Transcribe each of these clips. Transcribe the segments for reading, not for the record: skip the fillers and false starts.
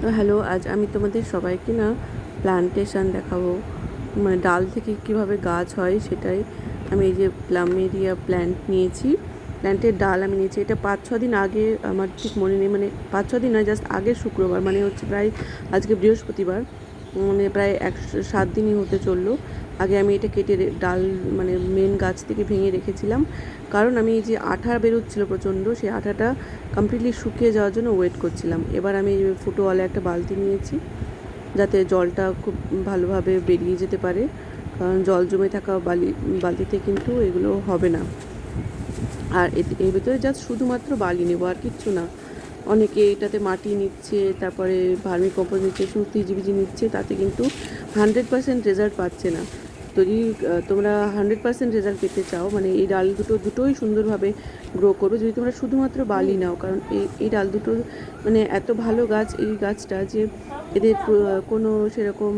তো হ্যালো, আজ আমি তোমাদের সবাইকে না প্লান্টেশন দেখাবো। মানে ডাল থেকে কিভাবে গাছ হয় সেটাই। আমি এই যে প্লামেরিয়া প্ল্যান্ট নিয়েছি, প্ল্যান্টের ডাল আমি নিয়েছি। এটা 5-6 দিন আগে, আমার ঠিক মনে নেই, মানে 5-6 দিন নয়, জাস্ট আগের শুক্রবার, মানে হচ্ছে প্রায় আজকে বৃহস্পতিবার, মানে প্রায় 7 দিনই হতে চললো। আগে আমি এটা কেটে ডাল মানে মেন গাছ থেকে ভেঙে রেখেছিলাম, কারণ আমি এই যে আঠা বেরোচ্ছিলো প্রচণ্ড, সেই আঠাটা কমপ্লিটলি শুকিয়ে যাওয়ার জন্য ওয়েট করছিলাম। এবার আমি ফুটোওয়ালা একটা বালতি নিয়েছি, যাতে জলটা খুব ভালোভাবে বেরিয়ে যেতে পারে, কারণ জল জমে থাকা বালতিতে কিন্তু এগুলো হবে না। আর এর ভিতরে জাস্ট শুধুমাত্র বালি নেবো, আর কিচ্ছু না। অনেকে এটাতে মাটি নিচ্ছে, তারপরে ভার্মি কম্পোস্ট নিচ্ছে, সমস্ত হিজিবিজি নিচ্ছে, তাতে কিন্তু 100% রেজাল্ট পাচ্ছে না। যদি তোমরা 100% রেজাল্ট পেতে চাও, মানে এই ডাল দুটোই সুন্দরভাবে গ্রো করবে যদি তোমরা শুধুমাত্র বালি নাও, কারণ এই ডাল দুটো মানে এত ভালো গাছ, এই গাছটা, যে এদের কোনো সেরকম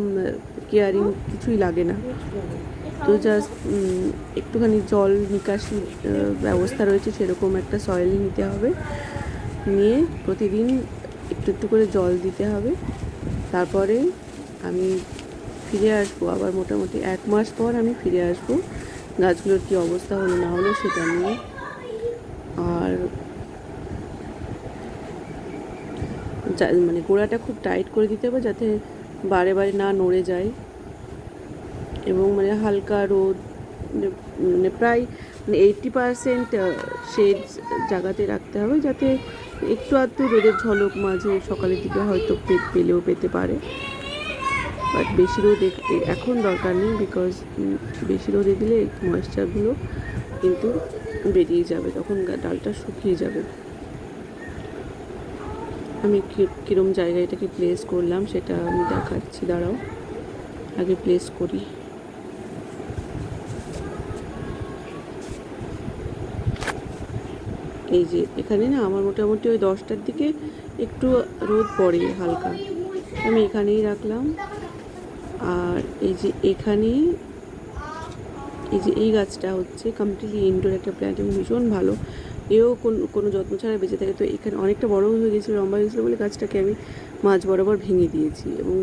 কেয়ারিং কিছুই লাগে না। তো জাস্ট একটুখানি জল নিকাশি ব্যবস্থা রয়েছে সেরকম একটা সয়েল নিতে হবে, নিয়ে প্রতিদিন একটু একটু করে জল দিতে হবে। তারপরে আমি ফিরে আসবো, আবার মোটামুটি 1 মাস পর আমি ফিরে আসবো গাছগুলোর কী অবস্থা হলো না হলো সেটা নিয়ে। আর মানে গোড়াটা খুব টাইট করে দিতে হবে, যাতে বারে বারে না নড়ে যায়, এবং মানে হালকা রোদ, মানে প্রায় 80% শেড জায়গাতে রাখতে হবে, যাতে একটু আধটু রোদের ঝলক মাঝে সকালের দিকে হয়তো পেলেও পেতে পারে। বাট বেশি রোদ এখন দরকার নেই, বিকজ বেশি রোদে দিলে ময়েশ্চারগুলো কিন্তু বেরিয়ে যাবে, তখন ডালটা শুকিয়ে যাবে। আমি কীরকম জায়গায় এটাকে প্লেস করলাম সেটা আমি দেখাচ্ছি, দাঁড়াও, আগে প্লেস করি। এই যে এখানে না আমার মোটামুটি ওই 10টার দিকে একটু রোদ পড়ে হালকা, আমি এখানেই রাখলাম। আর এই যে এখানেই, এই যে এই গাছটা হচ্ছে কমপ্লিটলি ইনডোর একটা প্ল্যান্ট এবং ভীষণ ভালো, এও কোনো যত্ন ছাড়া বেঁচে থাকে। তো এখানে অনেকটা বড় হয়ে গেছিলো, লম্বা হয়ে গেছিলো বলে গাছটাকে আমি মাঝ বরাবর ভেঙে দিয়েছি, এবং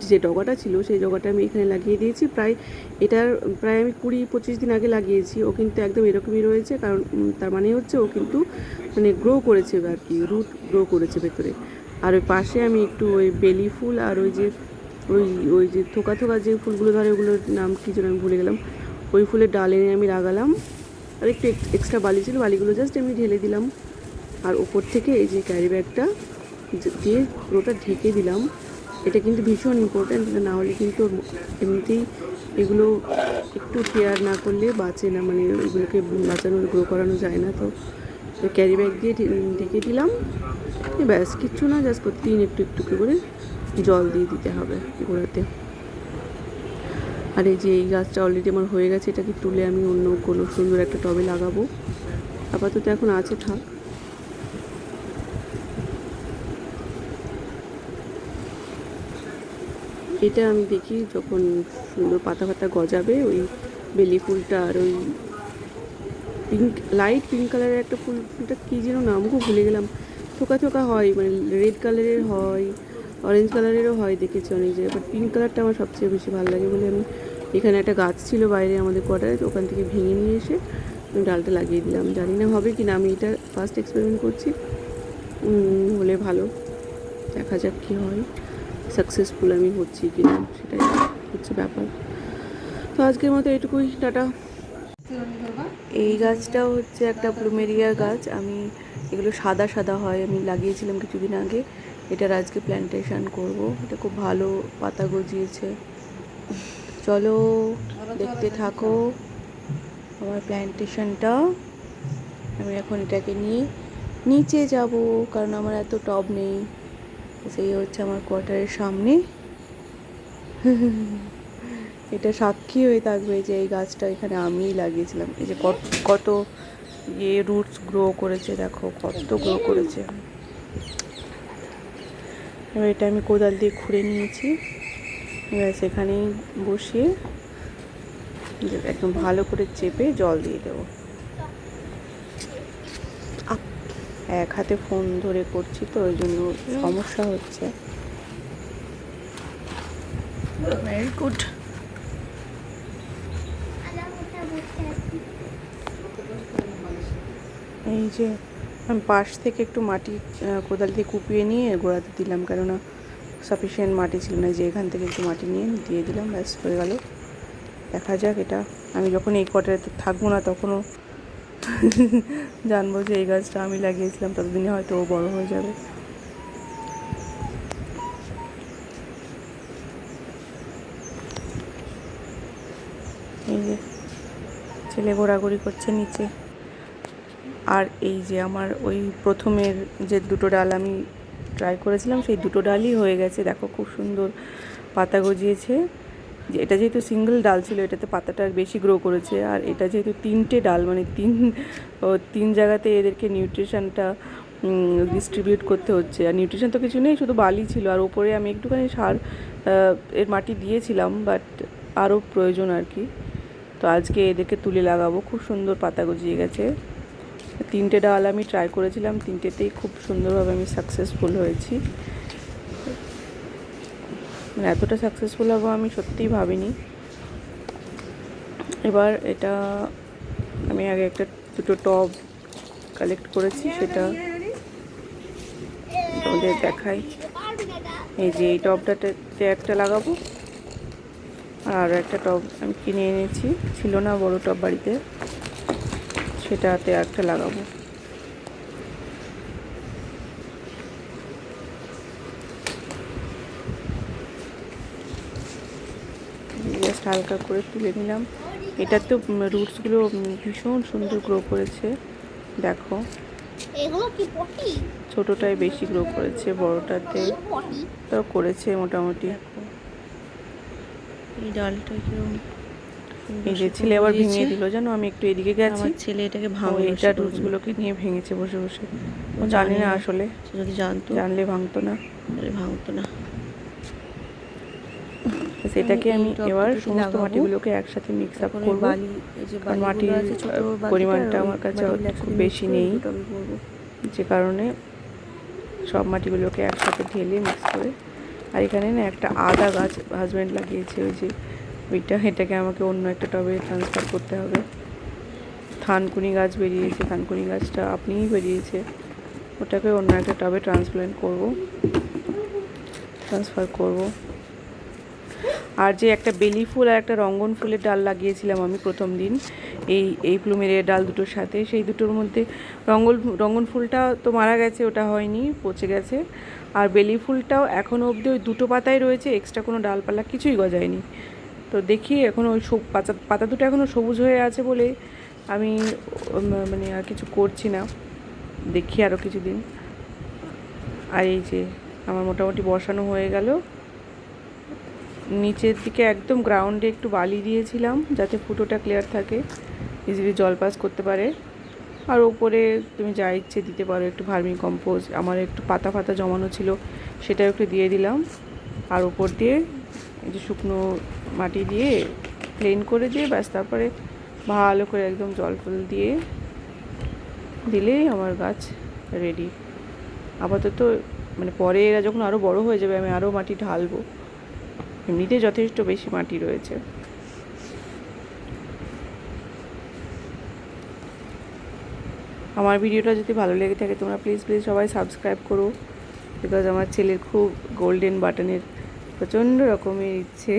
যে ডগাটা ছিল সেই ডগাটা আমি এখানে লাগিয়ে দিয়েছি। প্রায় আমি 20-25 দিন আগে লাগিয়েছি। ও কিন্তু একদম এরকমই রয়েছে, কারণ তার মানে হচ্ছে ও কিন্তু মানে গ্রো করেছে আর কি, রুট গ্রো করেছে ভেতরে। আর ওই পাশে আমি একটু ওই বেলি ফুল আর ওই যে ওই যে থোকা থোকা যে ফুলগুলো ধরে, ওগুলোর নাম কী যেন আমি ভুলে গেলাম, ওই ফুলের ডাল এনে আমি লাগালাম। আর একটু এক্সট্রা বালি ছিল, বালিগুলো জাস্ট আমি ঢেলে দিলাম। আর ওপর থেকে এই যে ক্যারি ব্যাগটা দিয়ে পুরোটা ঢেকে দিলাম। এটা কিন্তু ভীষণ ইম্পর্ট্যান্ট, এটা না হলে কিন্তু এমনিতেই এগুলো একটু কেয়ার না করলে বাঁচে না, মানে এগুলোকে বাঁচানোর গ্রো করানো যায় না। তো ক্যারি ব্যাগ দিয়ে ঢেকে দিলাম, ব্যাস, কিচ্ছু না, জাস্ট প্রতিদিন একটু একটু করে জল দিয়ে দিতে হবে গোড়াতে। আর এই যে এই গাছটা অলরেডি আমার হয়ে গেছে, এটাকে তুলে আমি অন্য কোনো সুন্দর একটা টবে লাগাবো। আপাতত এখন আছে, থাক। এটা আমি দেখি যখন সুন্দর পাতা পাতা গজাবে, ওই বেলি ফুলটা আর ওই লাইট পিঙ্ক কালারের একটা ফুলটা কী যেন নাম খুব ভুলে গেলাম, থোকা থোকা হয়, মানে রেড কালারের হয়, অরেঞ্জ কালারেরও হয়, দেখেছি অনেক জায়গায়, বাট পিঙ্ক কালারটা আমার সবচেয়ে বেশি ভালো লাগে বলে আমি এখানে একটা গাছ ছিল বাইরে আমাদের কোয়ার্টারে, ওখান থেকে ভেঙে নিয়ে এসে আমি ডালটা লাগিয়ে দিলাম। জানি না হবে কি না, আমি এটা ফার্স্ট এক্সপেরিমেন্ট করছি, হলে ভালো, দেখা যাক কী হয়, সাকসেসফুল আমি হচ্ছি কি না সেটাই হচ্ছে ব্যাপার। তো আজকের মতো এটুকুই, টাটা। এই গাছটাও হচ্ছে একটা প্লুমেরিয়া গাছ, আমি এগুলো সাদা সাদা হয়, আমি লাগিয়েছিলাম কিছুদিন আগে। এটার আজকে প্ল্যান্টেশন করব, এটা খুব ভালো পাতা গজিয়েছে। চলো দেখতে থাকো আমার প্ল্যান্টেশনটা। আমি এখন এটাকে নিয়ে নিচে যাব, কারণ আমার এত টব নেই। সেই হচ্ছে আমার কোয়ার্টারের সামনে, এটা সাক্ষী হয়ে থাকবে যে এই গাছটা এখানে আমিই লাগিয়েছিলাম। এই যে কত রুটস গ্রো করেছে, দেখো কত গ্রো করেছে। এবার এটা আমি কোদাল দিয়ে খুঁড়ে নিয়েছি, এবার সেখানেই বসিয়ে একদম ভালো করে চেপে জল দিয়ে দেবো। এক হাতে ফোন ধরে করছি তো ওই জন্য সমস্যা হচ্ছে। Very good. এই যে আমি পাশ থেকে একটু মাটি কোদাল দিয়ে কুপিয়ে নিয়ে গোড়াতে দিলাম, কেননা সাফিসিয়েন্ট মাটি ছিল না। যে এখান থেকে একটু মাটি নিয়ে দিয়ে দিলাম, ব্যাস হয়ে গেল। দেখা যাক, এটা আমি যখন এই কোয়ার্টারে থাকবো না তখনও জানবো যে এই গাছটা আমি লাগিয়েছিলাম, ততদিনে হয়তো ও বড় হয়ে যাবে। এই যে ছেলে ঘোরাঘুরি করছে নিচে। আর এই যে আমার ওই প্রথমের যে দুটো ডাল আমি ট্রাই করেছিলাম, সেই দুটো ডালই হয়ে গেছে। দেখো খুব সুন্দর পাতা গজিয়েছে। যে এটা যেহেতু সিঙ্গেল ডাল ছিল, এটাতে পাতাটা বেশি গ্রো করেছে। আর এটা যেহেতু তিনটে ডাল, মানে তিন জায়গাতে এদেরকে নিউট্রিশনটা ডিস্ট্রিবিউট করতে হচ্ছে। আর নিউট্রিশন তো কিছু নেই, শুধু বালি ছিল। আর ওপরে আমি একটুখানি সার এর মাটি দিয়েছিলাম, বাট আরও প্রয়োজন আর কি। তো আজকে এদেরকে তুলে লাগাবো। খুব সুন্দর পাতা গজিয়ে গেছে। তিনটে ডাল আমি ট্রাই করেছিলাম, তিনটেতেই খুব সুন্দরভাবে আমি সাকসেসফুল হয়েছি। মানে এতটা সাকসেসফুল হবো আমি সত্যিই ভাবিনি। এবার এটা আমি আগে দুটো টব কালেক্ট করেছি, সেটা তোমাদের দেখাই। এই যে এই টবটাতে একটা লাগাবো, আর একটা টব আমি কিনে এনেছি, ছিল না বড় টব বাড়িতে, সেটাতে একটা লাগাবো। জাস্ট হালকা করে তুলে নিলাম। এটার তো রুটসগুলো ভীষণ সুন্দর গ্রো করেছে, দেখো। ছোটোটাই বেশি গ্রো করেছে, বড়টাতে তো করেছে মোটামুটি। এই ডালটা কিরকম, এই যে ছেলে আবার ভেঙে দিল, জানো। আমি একটু এদিকে গেছি, ছেলে এটাকে ভাঙলো, এটা রুটসগুলোকে নিয়ে ভেঙেছে বসে বসে। ও জানে না আসলে, যদি জানলে ভাঙতো না। সেটাকে আমি এবার সমস্ত মাটিগুলোকে একসাথে মিক্স আপ করবো। কারণ মাটির পরিমাণটা আমার কাছে খুব বেশি নেই, যে কারণে সব মাটিগুলোকে একসাথে ঢেলে মিক্স করে। আর এখানে না একটা আদা গাছ হাজব্যান্ড লাগিয়েছে, ওই যে ওইটা, এটাকে আমাকে অন্য একটা টবে ট্রান্সফার করতে হবে। থানকুনি গাছ বেরিয়েছে, থানকুনি গাছটা আপনিই বেরিয়েছে, ওটাকে অন্য একটা টবে ট্রান্সফার করব। আর যে একটা বেলি ফুল আর একটা রঙ্গন ফুলের ডাল লাগিয়েছিলাম আমি প্রথম দিন, এই প্লুমেরিয়া ডাল দুটোর সাথে, সেই দুটোর মধ্যে রঙ্গন ফুলটা তো মারা গেছে, ওটা হয়নি, পচে গেছে। আর বেলি ফুলটাও এখনও অবধি ওই দুটো পাতাই রয়েছে, এক্সট্রা কোনো ডালপালা কিছুই গজায়নি। তো দেখি এখন ওই পাতা দুটো এখনও সবুজ হয়ে আছে বলে আমি মানে আর কিছু করছি না, দেখি আরও কিছুদিন। আর এই যে আমার মোটামুটি বসানো হয়ে গেল। নিচের দিকে একদম গ্রাউন্ডে একটু বালি দিয়েছিলাম, যাতে ফুটোটা ক্লিয়ার থাকে, ইজিলি জল পাস করতে পারে। আর ওপরে তুমি যা ইচ্ছে দিতে পারো, একটু ভার্মি কম্পোস্ট, আমার একটু পাতা ফাতা জমানো ছিল, সেটাও একটু দিয়ে দিলাম। আর ওপর দিয়ে এই যে শুকনো মাটি দিয়ে প্লেন করে দিয়ে, ব্যাস তারপরে ভালো করে একদম জল ফুল দিয়ে দিলেই আমার গাছ রেডি। আপাতত মানে পরে এরা যখন আরও বড় হয়ে যাবে, আমি আরও মাটি ঢালবো। এমনিতে যথেষ্ট বেশি মাটি রয়েছে। আমার ভিডিওটা যদি ভালো লেগে থাকে, তোমরা প্লিজ সবাই সাবস্ক্রাইব করো, বিকজ আমার ছেলের খুব গোল্ডেন বাটনের প্রচণ্ড রকমের ইচ্ছে।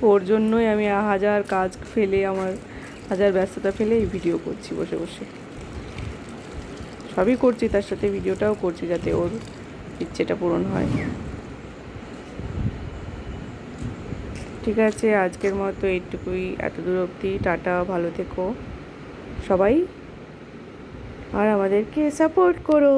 ওর জন্যই আমি হাজার কাজ ফেলে, আমার হাজার ব্যস্ততা ফেলে এই ভিডিও করছি বসে বসে। সবই করছি, তার সাথে ভিডিওটাও করছি, যাতে ওর ইচ্ছেটা পূরণ হয়। ঠিক আছে, আজকের মতো এইটুকুই, এতদূর অবধি। টাটা, ভালো থেকো সবাই, আর আমাদেরকে সাপোর্ট করো।